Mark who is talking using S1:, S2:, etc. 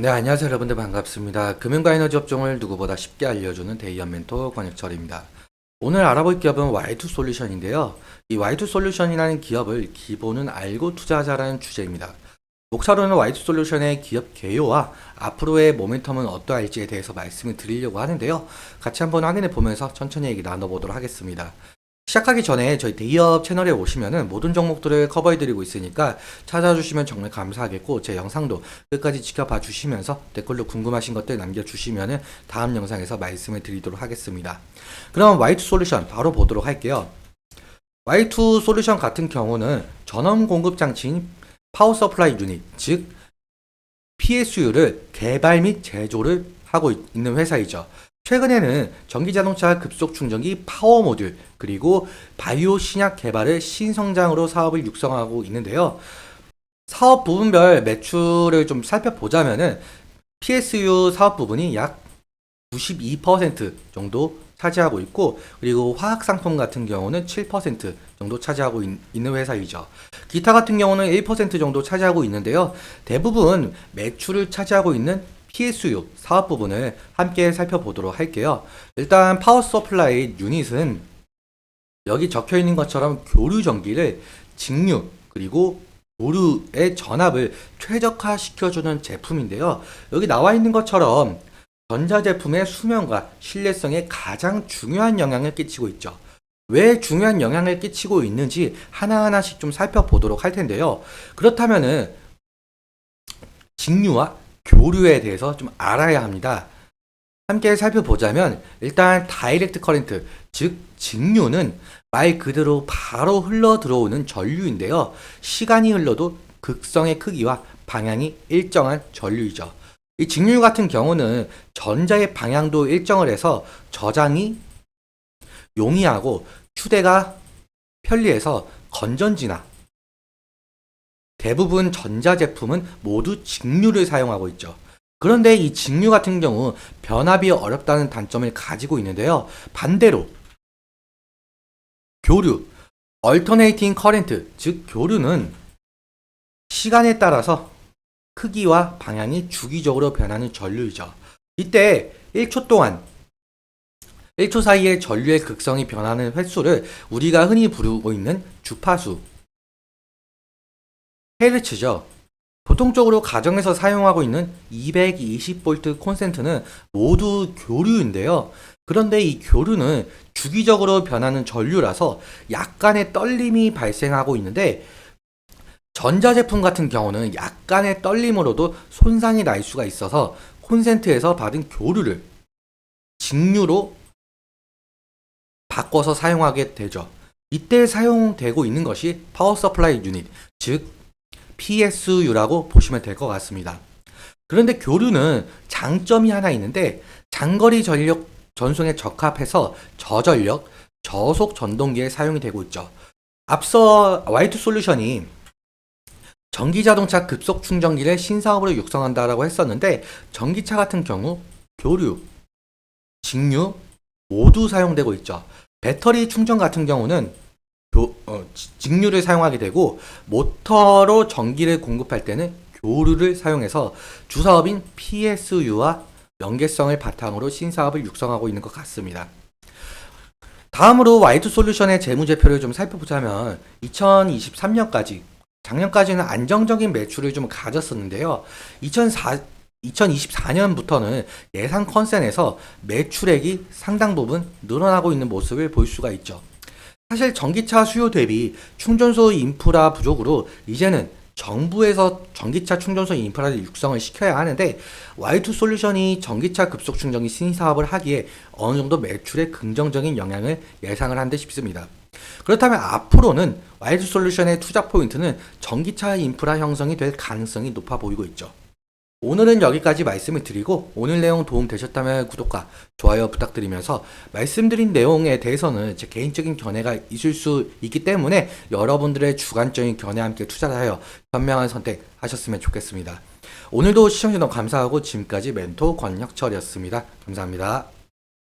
S1: 네, 안녕하세요. 여러분들 반갑습니다. 금융과 에너지 업종을 누구보다 쉽게 알려주는 데이언 멘토 권혁철입니다. 오늘 알아볼 기업은 Y2 솔루션인데요. 이 Y2 솔루션이라는 기업을 기본은 알고 투자하자라는 주제입니다. 목차로는 Y2 솔루션의 기업 개요와 앞으로의 모멘텀은 어떠할지에 대해서 말씀을 드리려고 하는데요. 같이 한번 확인해 보면서 천천히 얘기 나눠보도록 하겠습니다. 시작하기 전에 저희 대기업 채널에 오시면은 모든 종목들을 커버해드리고 있으니까 찾아주시면 정말 감사하겠고, 제 영상도 끝까지 지켜봐 주시면서 댓글로 궁금하신 것들 남겨주시면은 다음 영상에서 말씀을 드리도록 하겠습니다. 그럼 Y2 솔루션 바로 보도록 할게요. Y2 솔루션 같은 경우는 전원 공급 장치인 파워 서플라이 유닛, 즉 PSU를 개발 및 제조를 하고 있는 회사이죠. 최근에는 전기자동차 급속 충전기 파워 모듈, 그리고 바이오 신약 개발을 신성장으로 사업을 육성하고 있는데요. 사업 부분별 매출을 좀 살펴보자면은 PSU 사업 부분이 약 92% 정도 차지하고 있고, 그리고 화학 상품 같은 경우는 7% 정도 차지하고 있는 회사이죠. 기타 같은 경우는 1% 정도 차지하고 있는데요. 대부분 매출을 차지하고 있는 PSU 사업 부분을 함께 살펴보도록 할게요. 일단 파워 서플라이 유닛은 여기 적혀 있는 것처럼 교류 전기를 직류 그리고 교류의 전압을 최적화 시켜주는 제품인데요. 여기 나와 있는 것처럼 전자제품의 수명과 신뢰성에 가장 중요한 영향을 끼치고 있죠. 왜 중요한 영향을 끼치고 있는지 하나하나씩 좀 살펴보도록 할 텐데요. 그렇다면은 직류와 교류에 대해서 좀 알아야 합니다. 함께 살펴보자면 일단 다이렉트 커런트, 즉 직류는 말 그대로 바로 흘러 들어오는 전류인데요. 시간이 흘러도 극성의 크기와 방향이 일정한 전류이죠. 이 직류 같은 경우는 전자의 방향도 일정을 해서 저장이 용이하고 휴대가 편리해서 건전지나 대부분 전자제품은 모두 직류를 사용하고 있죠. 그런데 이 직류 같은 경우 변압이 어렵다는 단점을 가지고 있는데요. 반대로 교류, 얼터네이팅 커런트, 즉 교류는 시간에 따라서 크기와 방향이 주기적으로 변하는 전류이죠. 이때 1초 동안 1초 사이에 전류의 극성이 변하는 횟수를 우리가 흔히 부르고 있는 주파수 헤르츠죠. 보통적으로 가정에서 사용하고 있는 220V 콘센트는 모두 교류인데요. 그런데 이 교류는 주기적으로 변하는 전류라서 약간의 떨림이 발생하고 있는데, 전자제품 같은 경우는 약간의 떨림으로도 손상이 날 수가 있어서 콘센트에서 받은 교류를 직류로 바꿔서 사용하게 되죠. 이때 사용되고 있는 것이 파워 서플라이 유닛, 즉 PSU라고 보시면 될 것 같습니다. 그런데 교류는 장점이 하나 있는데, 장거리 전력 전송에 적합해서 저전력, 저속 전동기에 사용이 되고 있죠. 앞서 Y2 솔루션이 전기자동차 급속 충전기를 신사업으로 육성한다라고 했었는데, 전기차 같은 경우 교류, 직류 모두 사용되고 있죠. 배터리 충전 같은 경우는 직류를 사용하게 되고, 모터로 전기를 공급할 때는 교류를 사용해서 주사업인 PSU와 연계성을 바탕으로 신사업을 육성하고 있는 것 같습니다. 다음으로 Y2 솔루션의 재무제표를 좀 살펴보자면 2023년까지, 작년까지는 안정적인 매출을 좀 가졌었는데요. 2024년부터는 예상 컨센에서 매출액이 상당 부분 늘어나고 있는 모습을 볼 수가 있죠. 사실 전기차 수요 대비 충전소 인프라 부족으로 이제는 정부에서 전기차 충전소 인프라를 육성을 시켜야 하는데, Y2 솔루션이 전기차 급속 충전기 신사업을 하기에 어느 정도 매출에 긍정적인 영향을 예상을 한 듯 싶습니다. 그렇다면 앞으로는 Y2 솔루션의 투자 포인트는 전기차 인프라 형성이 될 가능성이 높아 보이고 있죠. 오늘은 여기까지 말씀을 드리고, 오늘 내용 도움 되셨다면 구독과 좋아요 부탁드리면서, 말씀드린 내용에 대해서는 제 개인적인 견해가 있을 수 있기 때문에 여러분들의 주관적인 견해와 함께 투자를 하여 현명한 선택하셨으면 좋겠습니다. 오늘도 시청해주셔서 감사하고, 지금까지 멘토 권혁철이었습니다. 감사합니다.